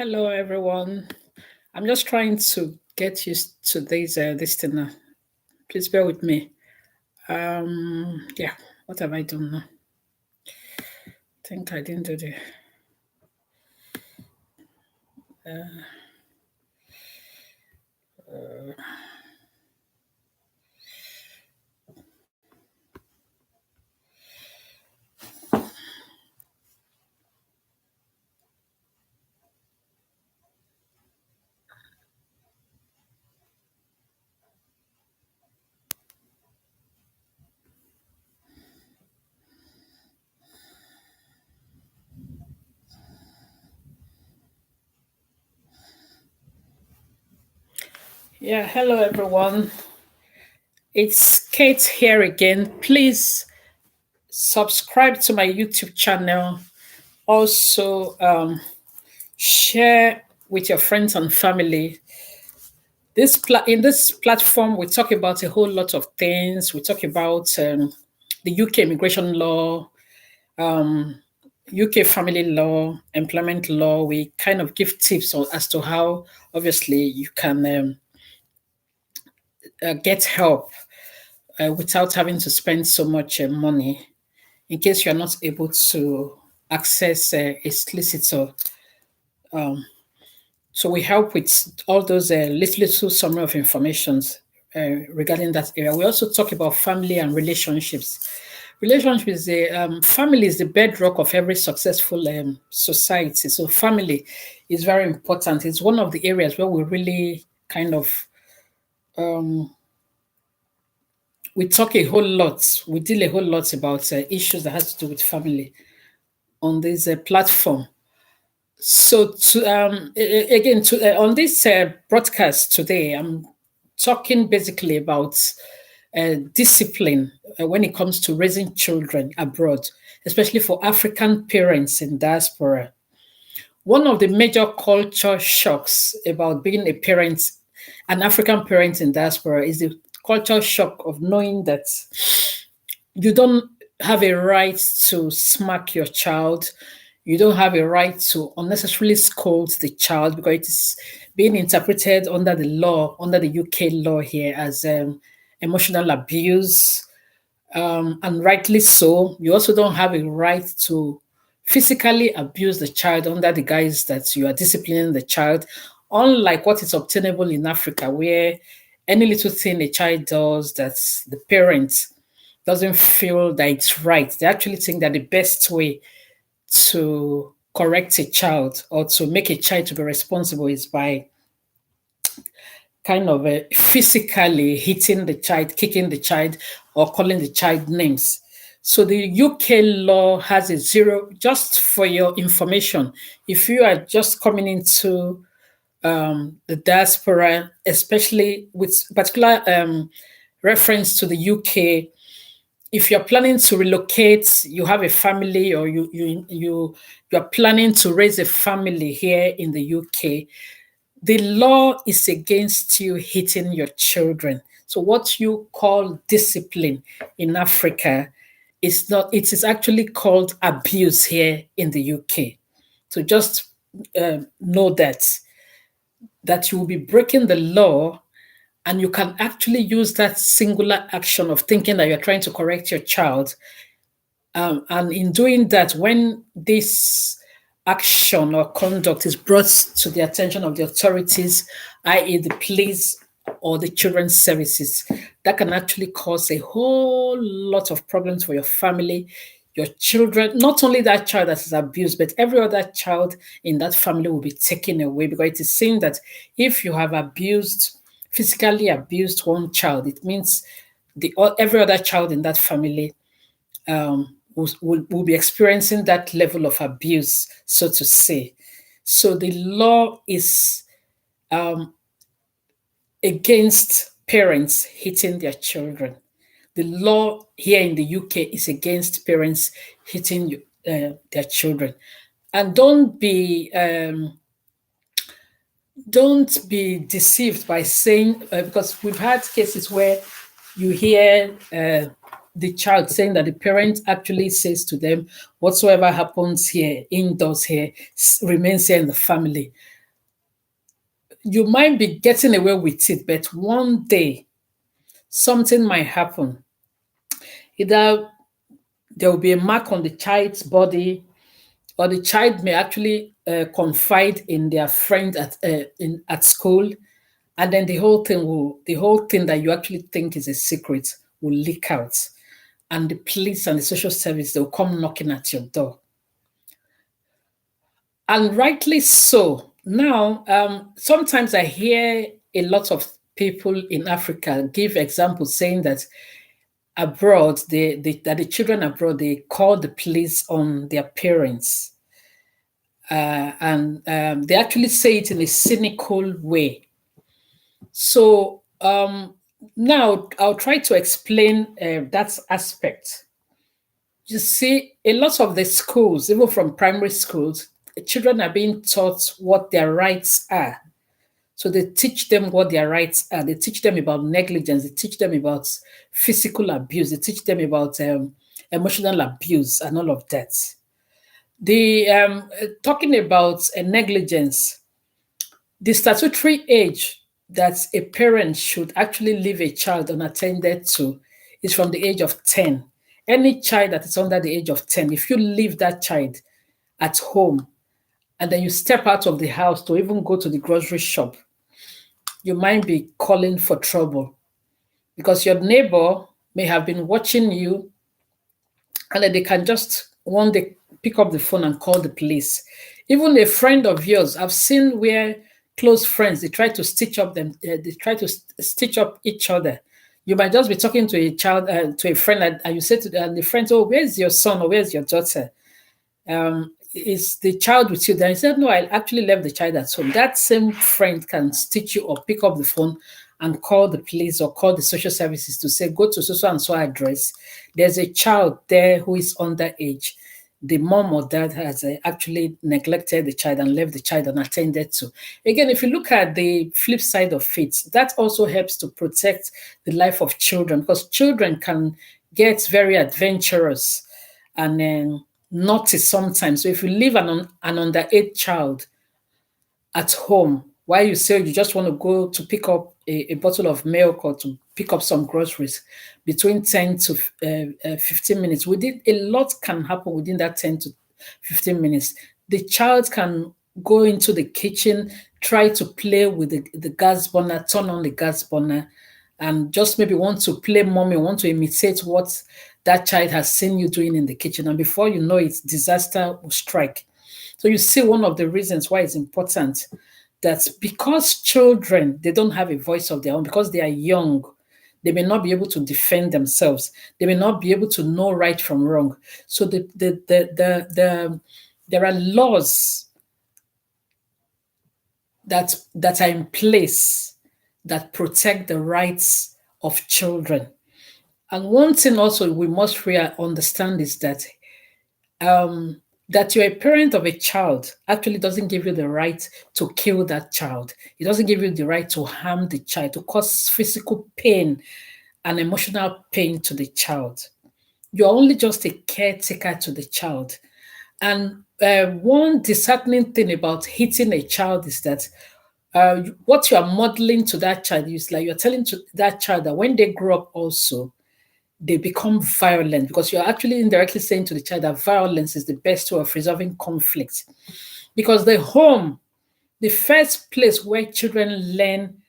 Hello, everyone. I'm just trying to get used to this thing now. Please bear with me. Yeah. What have I done now? I think I didn't do the. Yeah. Hello, everyone. It's Kate here again. Please subscribe to my YouTube channel. Also, share with your friends and family. In this platform, we talk about a whole lot of things. We talk about the UK immigration law, UK family law, employment law. We kind of give tips as to how, obviously, you can get help without having to spend so much money in case you're not able to access a solicitor. So we help with all those little summary of informations regarding that area. We also talk about family and relationships. Relationship is family is the bedrock of every successful society. So family is very important. It's one of the areas where we really kind of we talk a whole lot. We deal a whole lot about issues that has to do with family on this platform. So again, on this broadcast today, I'm talking basically about discipline when it comes to raising children abroad, especially for African parents in diaspora. One of the major culture shocks about being a parent, an African parent in diaspora, is the culture shock of knowing that you don't have a right to smack your child. You don't have a right to unnecessarily scold the child because it is being interpreted under the law, under the UK law here, as emotional abuse. And rightly so. You also don't have a right to physically abuse the child under the guise that you are disciplining the child, unlike what is obtainable in Africa, where any little thing a child does that the parent doesn't feel that it's right. They actually think that the best way to correct a child or to make a child to be responsible is by kind of physically hitting the child, kicking the child, or calling the child names. So the UK law has a zero, just for your information. If you are just coming into the diaspora, especially with particular reference to the UK, if you're planning to relocate, you have a family, or you're planning to raise a family here in the UK, the law is against you hitting your children. So what you call discipline in Africa is not, it is actually called abuse here in the UK. So just know that you will be breaking the law, and you can actually use that singular action of thinking that you're trying to correct your child. And in doing that, when this action or conduct is brought to the attention of the authorities, i.e., the police or the children's services, that can actually cause a whole lot of problems for your family, your children. Not only that child that is abused, but every other child in that family will be taken away, because it is seen that if you have physically abused one child, it means every other child in that family will be experiencing that level of abuse, so to say. So the law is against parents hitting their children. The law here in the UK is against parents hitting their children. And don't be deceived by saying, because we've had cases where you hear the child saying that the parent actually says to them, whatsoever happens here, indoors here, remains here in the family. you might be getting away with it, but one day something might happen. Either there will be a mark on the child's body, or the child may actually confide in their friend at school, and then the whole thing that you actually think is a secret will leak out, and the police and the social service, they'll come knocking at your door. And rightly so. Now, sometimes I hear a lot of people in Africa give examples saying that abroad, that the children abroad, they call the police on their parents. And they actually say it in a cynical way. So now I'll try to explain that aspect. You see, a lot of the schools, even from primary schools, children are being taught what their rights are. So they teach them what their rights are. They teach them about negligence. They teach them about physical abuse. They teach them about emotional abuse and all of that. The talking about negligence, the statutory age that a parent should actually leave a child unattended to is from the age of 10. Any child that is under the age of 10, if you leave that child at home and then you step out of the house to even go to the grocery shop, you might be calling for trouble, because your neighbor may have been watching you, and then they can just one day pick up the phone and call the police. Even a friend of yours, I've seen where close friends, they try to stitch up stitch up each other. You might just be talking to a child, to a friend, and you say to the friend, "Oh, where's your son or where's your daughter? Is the child with you?" Then he said, "No, I actually left the child at home." That same friend can stitch you or pick up the phone and call the police or call the social services to say, "Go to so and so address. There's a child there who is underage. The mom or dad has actually neglected the child and left the child unattended to." Again, if you look at the flip side of it, that also helps to protect the life of children, because children can get very adventurous and naughty sometimes. So if you leave an underage child at home while you say you just want to go to pick up a bottle of milk or to pick up some groceries, between 10 to 15 minutes, a lot can happen within that 10 to 15 minutes. The child can go into the kitchen, try to play with the gas burner, turn on the gas burner, and just maybe want to play mommy, want to imitate what that child has seen you doing in the kitchen. And before you know it, disaster will strike. So you see, one of the reasons why it's important that, because children, they don't have a voice of their own, because they are young, they may not be able to defend themselves. They may not be able to know right from wrong. So there are laws that are in place that protect the rights of children. And one thing also we must understand is that that you're a parent of a child actually doesn't give you the right to kill that child. It doesn't give you the right to harm the child, to cause physical pain and emotional pain to the child. You're only just a caretaker to the child. And one disheartening thing about hitting a child is that what you are modeling to that child is like you're telling to that child that when they grow up also, they become violent, because you're actually indirectly saying to the child that violence is the best way of resolving conflict. Because the home, the first place where children learn,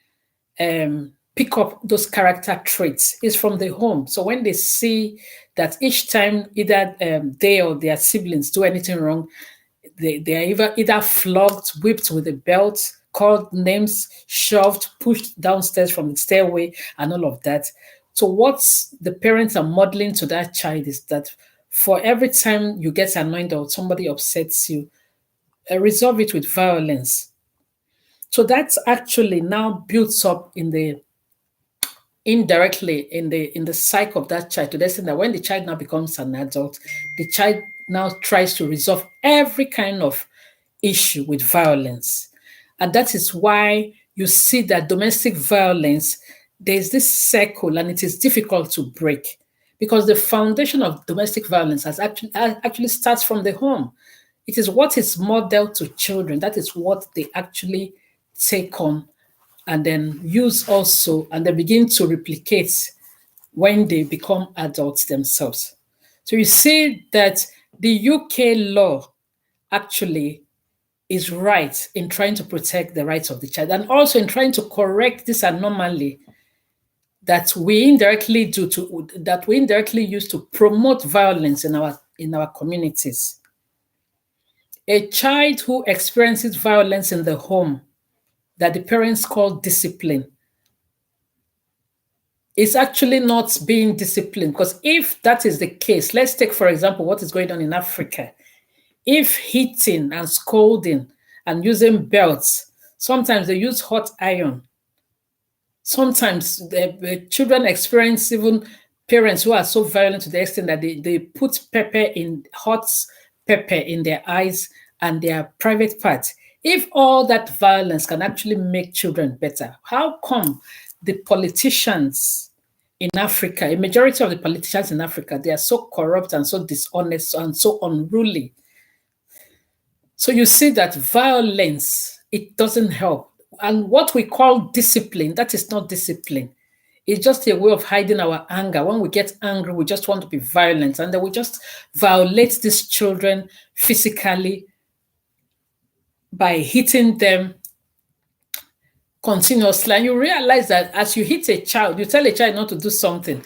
pick up those character traits, is from the home. So when they see that each time either they or their siblings do anything wrong, they are either flogged, whipped with a belt, called names, shoved, pushed downstairs from the stairway, and all of that. So what the parents are modeling to that child is that for every time you get annoyed or somebody upsets you, resolve it with violence. So that's actually now builds up indirectly in the psyche of that child, to the extent that when the child now becomes an adult, the child now tries to resolve every kind of issue with violence. And that is why you see that domestic violence, there's this circle, and it is difficult to break, because the foundation of domestic violence actually starts from the home. It is what is modeled to children. That is what they actually take on and then use also, and they begin to replicate when they become adults themselves. So you see that the UK law actually is right in trying to protect the rights of the child and also in trying to correct this anomaly that we indirectly use to promote violence in our communities. A child who experiences violence in the home that the parents call discipline is actually not being disciplined, because if that is the case, let's take for example what is going on in Africa. If hitting and scolding and using belts, sometimes they use hot iron. Sometimes the children experience even parents who are so violent to the extent that they put hot pepper in their eyes and their private parts. If all that violence can actually make children better, how come the politicians in Africa, a majority of the politicians in Africa, they are so corrupt and so dishonest and so unruly? So you see that violence, it doesn't help. And what we call discipline, that is not discipline. It's just a way of hiding our anger. When we get angry, we just want to be violent. And then we just violate these children physically by hitting them continuously. And you realize that as you hit a child, you tell a child not to do something,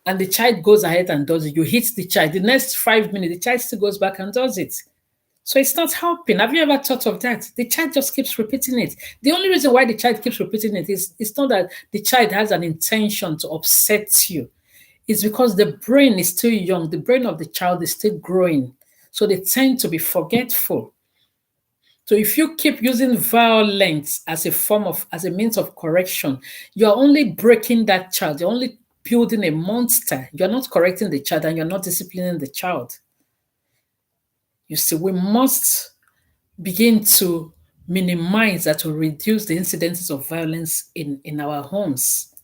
and the child goes ahead and does it. You hit the child. The next 5 minutes, the child still goes back and does it. So it's not helping. Have you ever thought of that? The child just keeps repeating it. The only reason why the child keeps repeating it is it's not that the child has an intention to upset you. It's because the brain is still young. The brain of the child is still growing. So they tend to be forgetful. So if you keep using violence as a means of correction, you're only breaking that child. You're only building a monster. You're not correcting the child and you're not disciplining the child. You see, we must begin to minimize that, to reduce the incidences of violence in our homes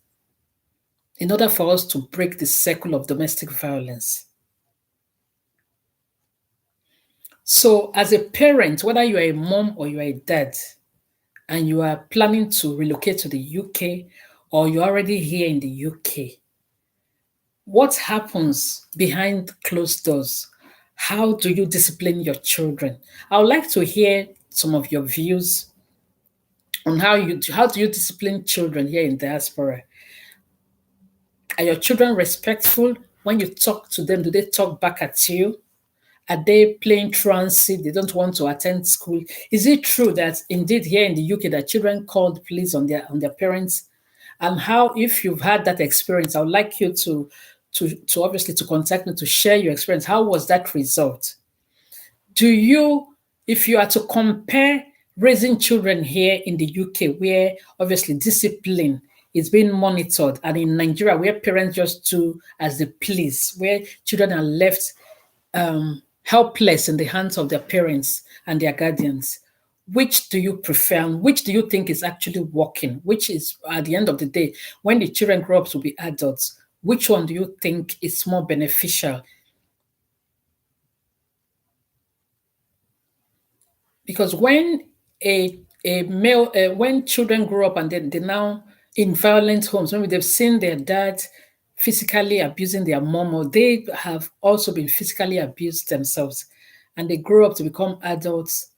in order for us to break the cycle of domestic violence. So as a parent, whether you are a mom or you are a dad, and you are planning to relocate to the UK or you're already here in the UK, what happens behind closed doors? How do you discipline your children? I would like to hear some of your views on how do you discipline children here in diaspora. Are your children respectful? When you talk to them, do they talk back at you? Are they playing transit? They don't want to attend school. Is it true that indeed here in the UK that children called police on their parents? And how, if you've had that experience, I would like you to obviously to contact me to share your experience. How was that result? Do you, if you are to compare raising children here in the UK, where obviously discipline is being monitored, and in Nigeria, where parents just do as they please, where children are left helpless in the hands of their parents and their guardians, which do you prefer and which do you think is actually working? Which is, at the end of the day, when the children grow up to be adults, which one do you think is more beneficial? Because when when children grow up and then they now in violent homes, maybe they've seen their dad physically abusing their mom, or they have also been physically abused themselves, and they grow up to become adults,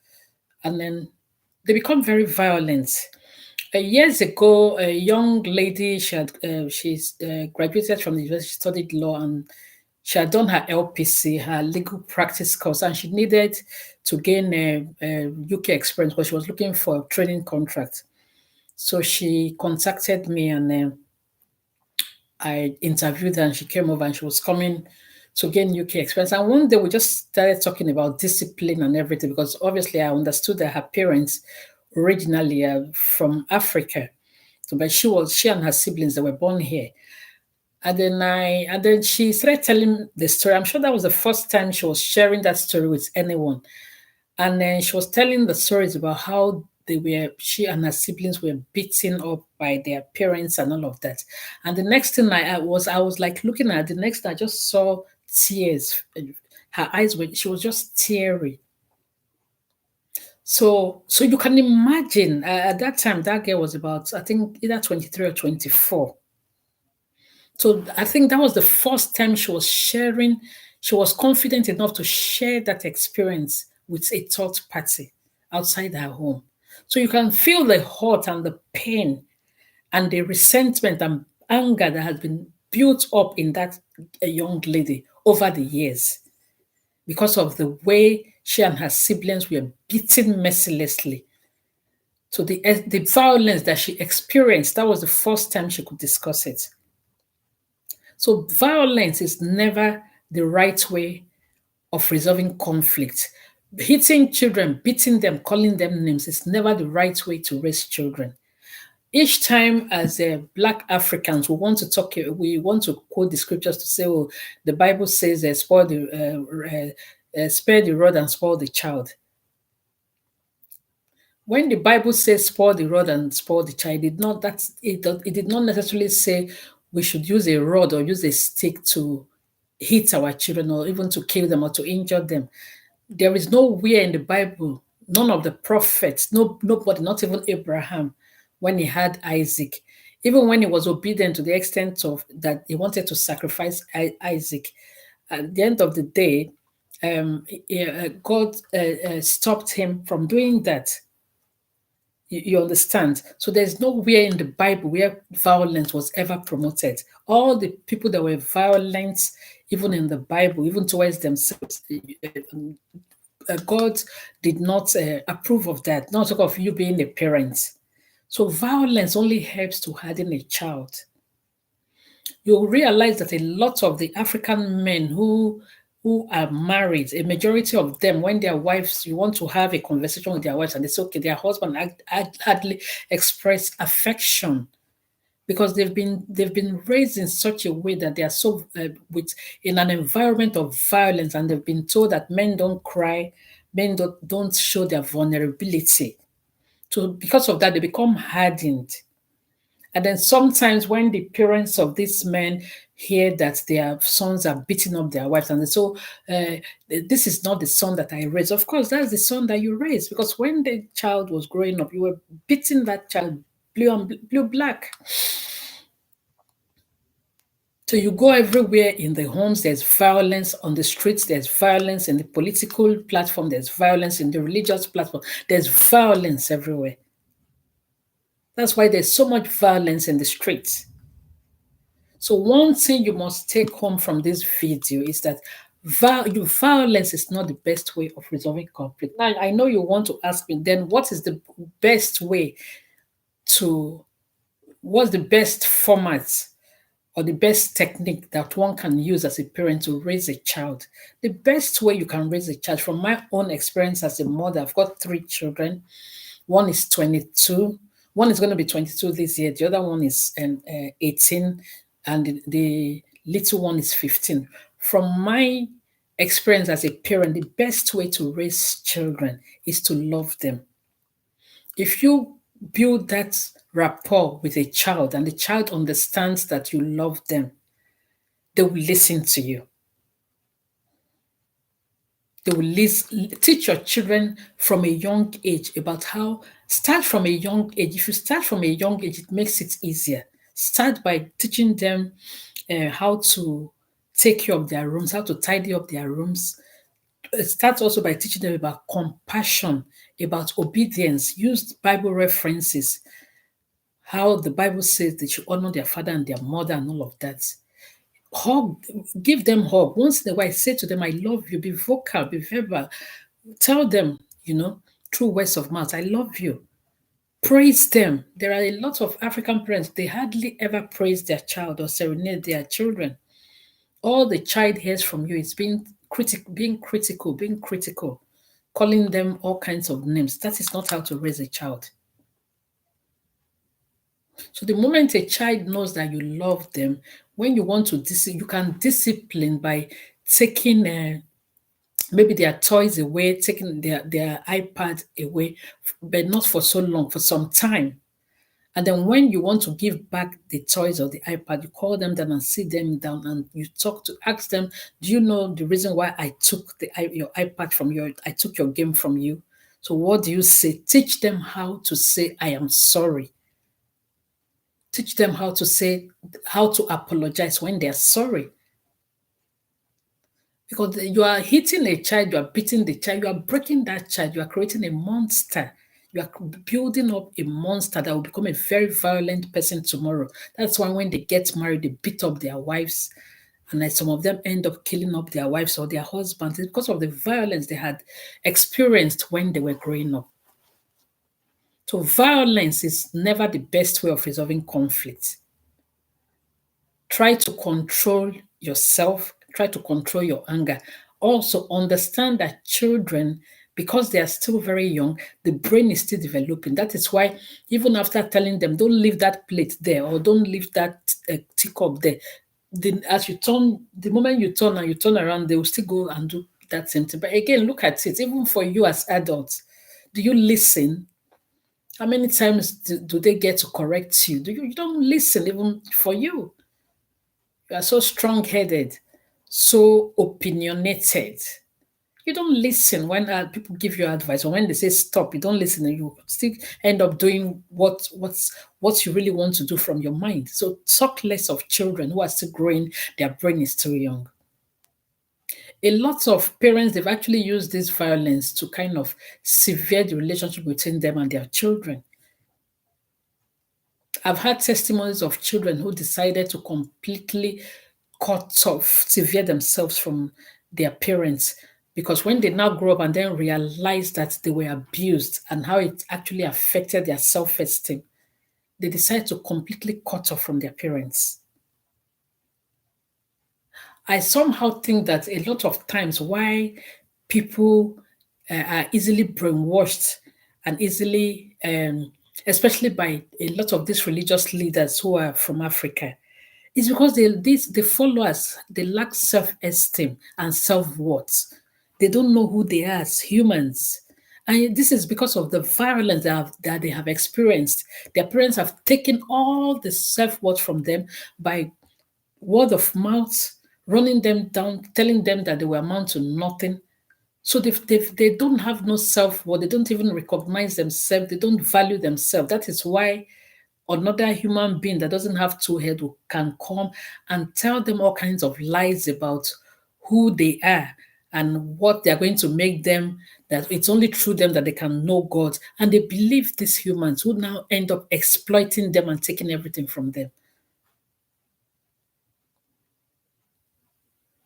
and then they become very violent. Years ago, a young lady, she's graduated from the university, studied law, and she had done her LPC, her legal practice course, and she needed to gain a UK experience because she was looking for a training contract. So she contacted me, and I interviewed her, and she came over and she was coming to gain UK experience. And one day we just started talking about discipline and everything, because obviously I understood that her parents originally are from Africa. So, but she and her siblings, they were born here. And then she started telling the story. I'm sure that was the first time she was sharing that story with anyone. And then she was telling the stories about how she and her siblings were beaten up by their parents and all of that. And the next thing I was like looking at her, the next thing I just saw tears. Her eyes she was just teary. So you can imagine at that time that girl was about, I think, either 23 or 24. So I think that was the first time she was sharing, she was confident enough to share that experience with a third party outside her home. So you can feel the hurt and the pain and the resentment and anger that has been built up in that young lady over the years because of the way she and her siblings were beaten mercilessly. So the violence that she experienced, that was the first time she could discuss it. So violence is never the right way of resolving conflict. Hitting children, beating them, calling them names is never the right way to raise children. Each time, as Black Africans, we want to quote the scriptures to say, "Oh, the Bible says, spare the rod and spoil the child." When the Bible says spoil the rod and spoil the child, it did not necessarily say we should use a rod or use a stick to hit our children or even to kill them or to injure them. There is nowhere in the Bible, none of the prophets, nobody, not even Abraham, when he had Isaac, even when he was obedient to the extent of that he wanted to sacrifice Isaac. At the end of the day, God stopped him from doing that. You understand? So there's nowhere in the Bible where violence was ever promoted. All the people that were violent, even in the Bible, even towards themselves, God did not approve of that. Not talk of you being a parent. So violence only helps to harden a child. You'll realize that a lot of the African men who are married, a majority of them, when their wives, you want to have a conversation with their wives, and it's okay, their husband hardly express affection because they've been raised in such a way that they are so with in an environment of violence, and they've been told that men don't cry, men don't show their vulnerability. So because of that, they become hardened. And then sometimes when the parents of these men hear that their sons are beating up their wives, and so this is not the son that I raised. Of course, that's the son that you raised, because when the child was growing up, you were beating that child blue black. So you go everywhere in the homes, there's violence on the streets, there's violence in the political platform, there's violence in the religious platform, there's violence everywhere. That's why there's so much violence in the streets. So one thing you must take home from this video is that violence is not the best way of resolving conflict. Now, I know you want to ask me, then what is the best way to, what's the best format or the best technique that one can use as a parent to raise a child? The best way you can raise a child, from my own experience as a mother, I've got 3 children. One is 22. One is going to be 22 this year. The other one is 18, and the little one is 15. From my experience as a parent, the best way to raise children is to love them. If you build that rapport with a child and the child understands that you love them, they will listen to you. They will teach your children from a young age about how, start from a young age. If you start from a young age, it makes it easier. Start by teaching them how to take care of their rooms, how to tidy up their rooms. Start also by teaching them about compassion, about obedience. Use Bible references, how the Bible says they should honor their father and their mother and all of that. Hug, give them hug. Once in a while, say to them, I love you. Be vocal, be verbal. Tell them, through words of mouth, I love you. Praise them. There are a lot of African parents, they hardly ever praise their child or serenade their children. All the child hears from you is being critical, calling them all kinds of names. That is not how to raise a child. So the moment a child knows that you love them, when you want to you can discipline by taking maybe their toys away, taking their iPad away, but not for so long, for some time. And then when you want to give back the toys or the iPad, you call them down and sit them down and you ask them, do you know the reason why I took your iPad from you? I took your game from you. So what do you say? Teach them how to say, I am sorry. Teach them how to say, how to apologize when they're sorry. Because you are hitting a child, you are beating the child, you are breaking that child, you are creating a monster. You are building up a monster that will become a very violent person tomorrow. That's why when they get married, they beat up their wives. And then some of them end up killing up their wives or their husbands. It's because of the violence they had experienced when they were growing up. So violence is never the best way of resolving conflict. Try to control yourself, try to control your anger. Also, understand that children, because they are still very young, the brain is still developing. That is why, even after telling them, don't leave that plate there or don't leave that teacup there, as you turn, the moment you turn and you turn around, they will still go and do that same thing. But again, look at it, even for you as adults, do you listen? How many times do they get to correct you? You don't listen even for you. You are so strong headed, so opinionated. You don't listen when people give you advice or when they say stop. You don't listen, and you still end up doing what you really want to do from your mind. So talk less of children who are still growing. Their brain is still young. A lot of parents, they've actually used this violence to kind of sever the relationship between them and their children. I've had testimonies of children who decided to completely cut off, sever themselves from their parents because when they now grow up and then realize that they were abused and how it actually affected their self esteem, they decide to completely cut off from their parents. I somehow think that a lot of times why people are easily brainwashed and easily, especially by a lot of these religious leaders who are from Africa, is because the followers, they lack self-esteem and self-worth. They don't know who they are as humans. And this is because of the violence that they have experienced. Their parents have taken all the self-worth from them by word of mouth, running them down, telling them that they will amount to nothing. So they don't have no self-worth. They don't even recognize themselves. They don't value themselves. That is why another human being that doesn't have two heads can come and tell them all kinds of lies about who they are and what they're going to make them, that it's only through them that they can know God. And they believe these humans who now end up exploiting them and taking everything from them.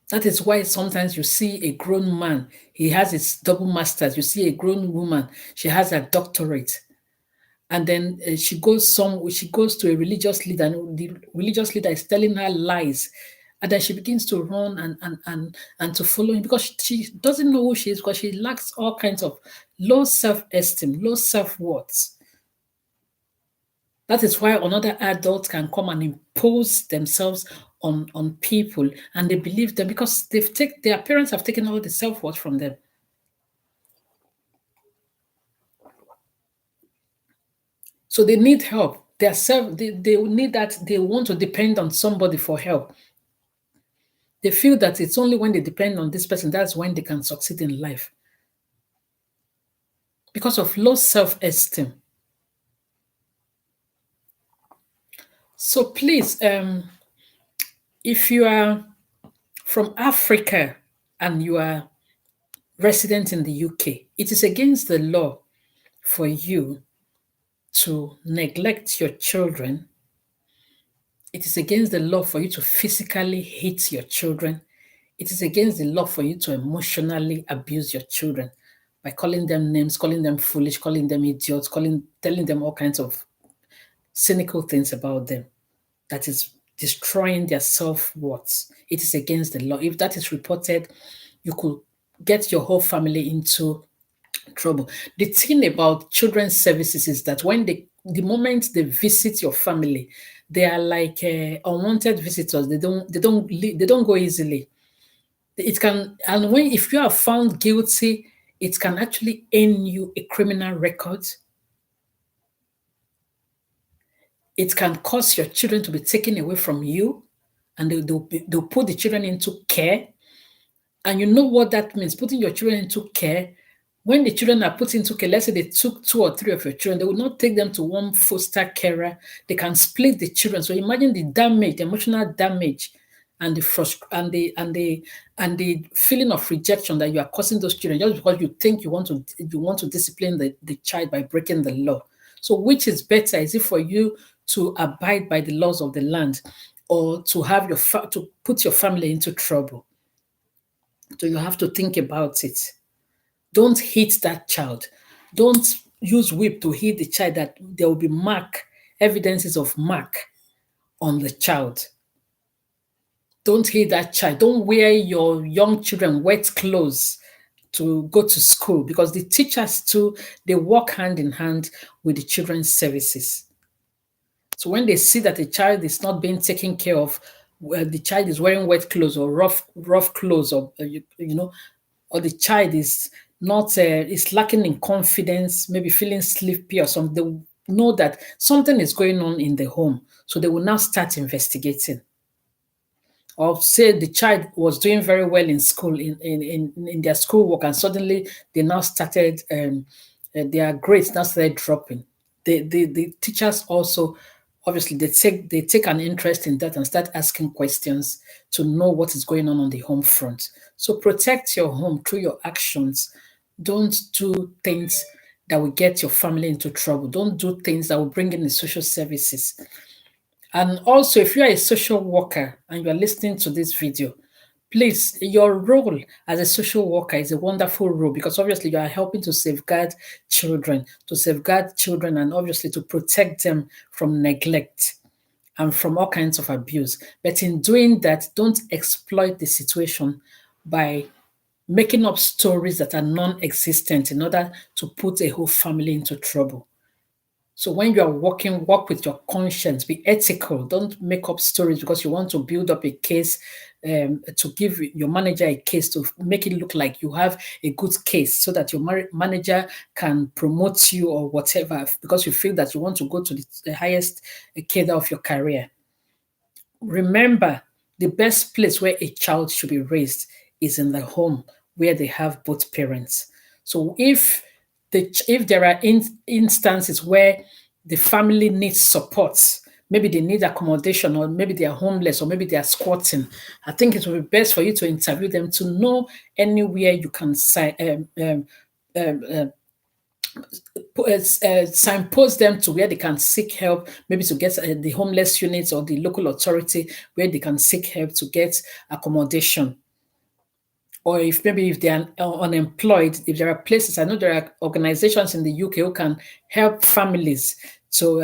That is why sometimes you see a grown man, he has his double masters. You see a grown woman, she has a doctorate. And then she goes to a religious leader, and the religious leader is telling her lies. And then she begins to run and to follow him because she doesn't know who she is, because she lacks all kinds of low self-esteem, low self-worth. That is why another adult can come and impose themselves on people, and they believe them because their parents have taken all the self-worth from them. So they need help. They need that, they want to depend on somebody for help. They feel that it's only when they depend on this person that's when they can succeed in life because of low self-esteem. So please, if you are from Africa and you are resident in the UK, it is against the law for you to neglect your children. It is against the law for you to physically hit your children. It is against the law for you to emotionally abuse your children by calling them names, calling them foolish, calling them idiots, telling them all kinds of cynical things about them. That is destroying their self-worth. It is against the law. If that is reported, you could get your whole family into trouble. The thing about children's services is that the moment they visit your family, they are like unwanted visitors. They don't go easily. It can, and when if you are found guilty, it can actually earn you a criminal record. It can cause your children to be taken away from you, and they'll put the children into care. And you know what that means, putting your children into care. When the children are put into care, let's say they took 2 or 3 of your children, they will not take them to one foster carer. They can split the children. So imagine the damage, the emotional damage, and the and the feeling of rejection that you are causing those children just because you think you want to discipline the child by breaking the law. So which is better? Is it for you to abide by the laws of the land, or to have to put your family into trouble? So you have to think about it. Don't hit that child. Don't use whip to hit the child, that there will be evidences of mark on the child. Don't hit that child. Don't wear your young children wet clothes to go to school, because the teachers too, they work hand in hand with the children's services. So when they see that a child is not being taken care of, the child is wearing wet clothes or rough clothes, or or the child is not is lacking in confidence, maybe feeling sleepy or something, they will know that something is going on in the home. So they will now start investigating. Or say the child was doing very well in school, in their schoolwork, and suddenly they now started their grades now started dropping. The teachers also, obviously, they take an interest in that and start asking questions to know what is going on the home front. So protect your home through your actions. Don't do things that will get your family into trouble. Don't do things that will bring in the social services. And also, if you are a social worker and you are listening to this video, please, your role as a social worker is a wonderful role, because obviously you are helping to safeguard children, and obviously to protect them from neglect and from all kinds of abuse. But in doing that, don't exploit the situation by making up stories that are non-existent in order to put a whole family into trouble. So when you are working, work with your conscience, be ethical. Don't make up stories because you want to build up a case, to give your manager a case, to make it look like you have a good case, so that your manager can promote you or whatever, because you feel that you want to go to the highest cadre of your career. Remember, the best place where a child should be raised is in the home where they have both parents. So if there are instances where the family needs support, maybe they need accommodation, or maybe they are homeless, or maybe they are squatting, I think it would be best for you to interview them to know anywhere you can signpost them to where they can seek help, maybe to get the homeless units or the local authority where they can seek help to get accommodation. Or if they are unemployed, if there are places, I know there are organizations in the UK who can help families to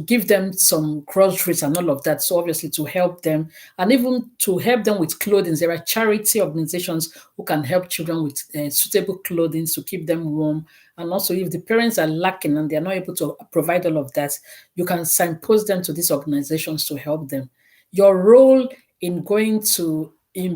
give them some groceries and all of that. So obviously to help them, and even to help them with clothing. There are charity organizations who can help children with suitable clothing to keep them warm. And also, if the parents are lacking and they are not able to provide all of that, you can signpost them to these organizations to help them. Your role in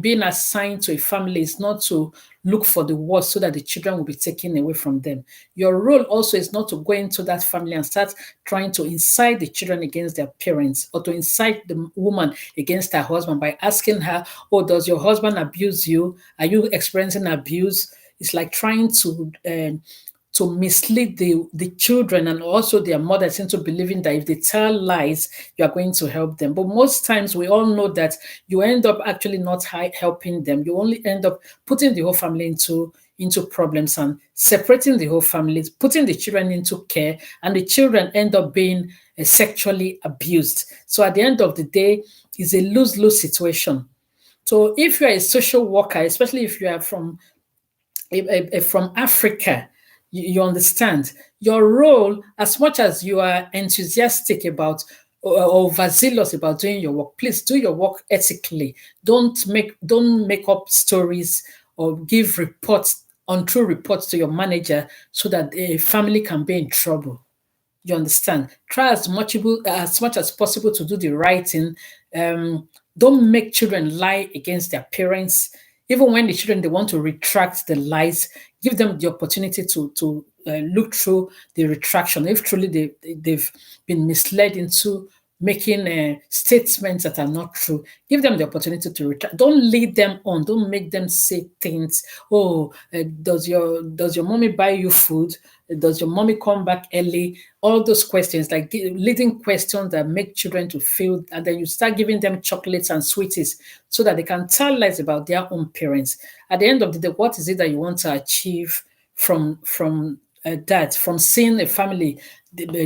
being assigned to a family is not to look for the worst so that the children will be taken away from them. Your role also is not to go into that family and start trying to incite the children against their parents, or to incite the woman against her husband by asking her, oh, does your husband abuse you? Are you experiencing abuse? It's like trying to mislead the children and also their mothers into believing that if they tell lies, you are going to help them. But most times we all know that you end up actually not helping them. You only end up putting the whole family into problems and separating the whole family, putting the children into care, and the children end up being sexually abused. So at the end of the day, it's a lose-lose situation. So if you're a social worker, especially if you are from Africa, you understand your role. As much as you are enthusiastic about or overzealous about doing your work, please do your work ethically. Don't make up stories or give untrue reports to your manager so that a family can be in trouble. You understand? Try as much as possible to do the right thing. Don't make children lie against their parents. Even when the children they want to retract the lies, give them the opportunity to look through the retraction. If truly they've been misled into making statements that are not true. Give them the opportunity to retract. Don't lead them on. Don't make them say things. Oh, does your mommy buy you food? Does your mommy come back early? All those questions, like leading questions that make children to feel, and then you start giving them chocolates and sweeties so that they can tell lies about their own parents. At the end of the day, what is it that you want to achieve from that, from seeing a family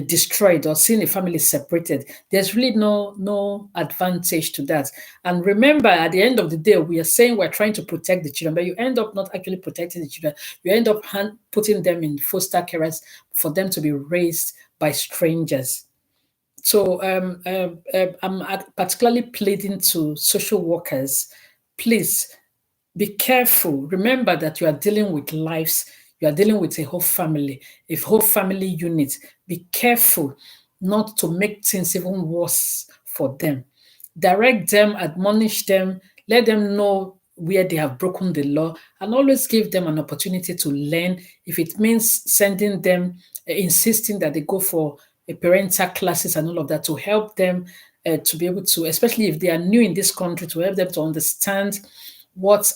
destroyed or seeing a family separated? There's really no advantage to that. And remember, at the end of the day, we are saying we're trying to protect the children, but you end up not actually protecting the children. You end up putting them in foster carers for them to be raised by strangers. So I'm particularly pleading to social workers, please be careful. Remember that you are dealing with lives. You are dealing with a whole family unit. Be careful not to make things even worse for them. Direct them, admonish them, let them know where they have broken the law, and always give them an opportunity to learn. If it means sending them, insisting that they go for a parental classes and all of that to help them to be able to, especially if they are new in this country, to help them to understand what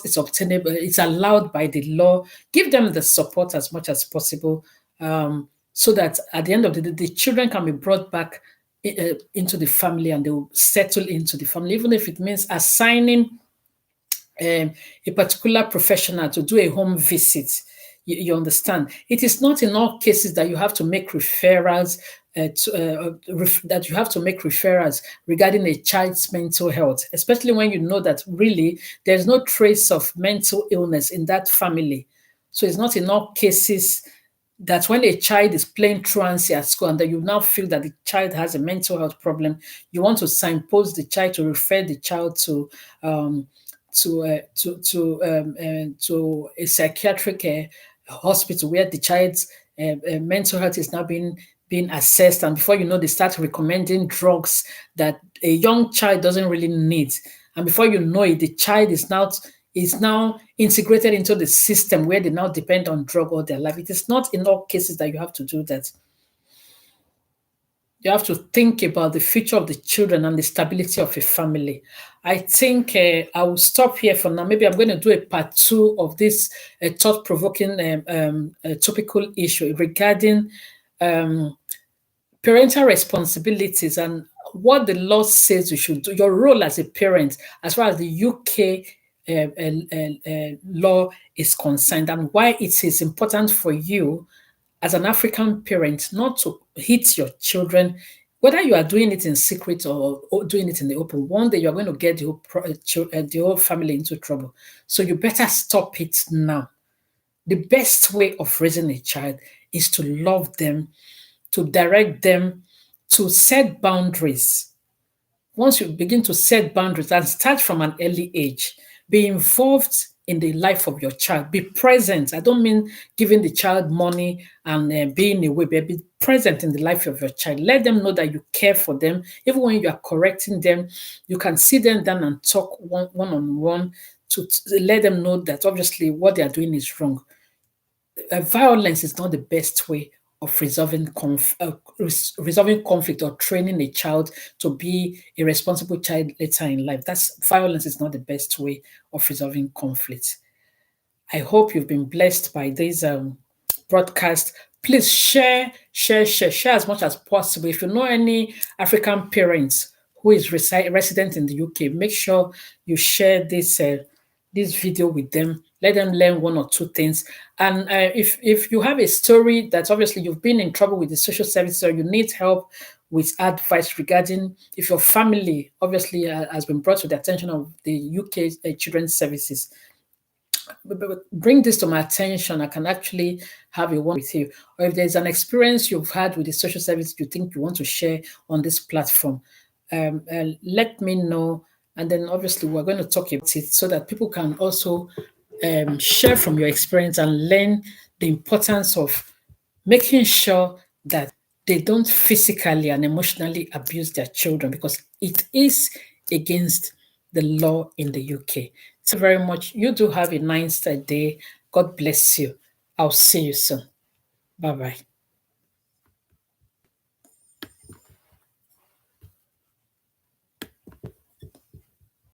is obtainable, it's allowed by the law. Give them the support as much as possible, so that at the end of the day, the children can be brought back into the family and they will settle into the family, even if it means assigning a particular professional to do a home visit. You understand? It is not in all cases that you have to make referrals that you have to make referrals regarding a child's mental health, especially when you know that really there's no trace of mental illness in that family. So it's not in all cases that when a child is playing truancy at school and then you now feel that the child has a mental health problem, you want to signpost the child, to refer the child to a psychiatric hospital where the child's mental health is now being assessed, and before you know, they start recommending drugs that a young child doesn't really need, and before you know it, the child is now integrated into the system where they now depend on drug all their life. It is not in all cases that you have to do that. You have to think about the future of the children and the stability of a family. I think I will stop here for now. Maybe I'm going to do a part two of this thought-provoking topical issue regarding parental responsibilities and what the law says you should do, your role as a parent, as far as the UK law is concerned, and why it is important for you as an African parent not to hit your children, whether you are doing it in secret or doing it in the open. One day you're going to get the whole family into trouble. So you better stop it now. The best way of raising a child is to love them, to direct them, to set boundaries. Once you begin to set boundaries and start from an early age, be involved in the life of your child. Be present. I don't mean giving the child money and being away, but be present in the life of your child. Let them know that you care for them. Even when you are correcting them, you can sit them down and talk one-on-one to let them know that obviously what they are doing is wrong. Violence is not the best way of resolving conflict or training a child to be a responsible child later in life. Violence is not the best way of resolving conflict. I hope you've been blessed by this broadcast. Please share as much as possible. If you know any African parents who is resident in the UK, make sure you share this video with them. Let them learn one or two things. And if you have a story that obviously you've been in trouble with the social services, or you need help with advice regarding if your family obviously has been brought to the attention of the UK Children's Services, bring this to my attention. I can actually have a one with you. Or if there's an experience you've had with the social service you think you want to share on this platform, let me know. And then obviously we're going to talk about it so that people can also share from your experience and learn the importance of making sure that they don't physically and emotionally abuse their children, because it is against the law in the UK. So very much. You do have a nice day. God bless you. I'll see you soon. Bye-bye.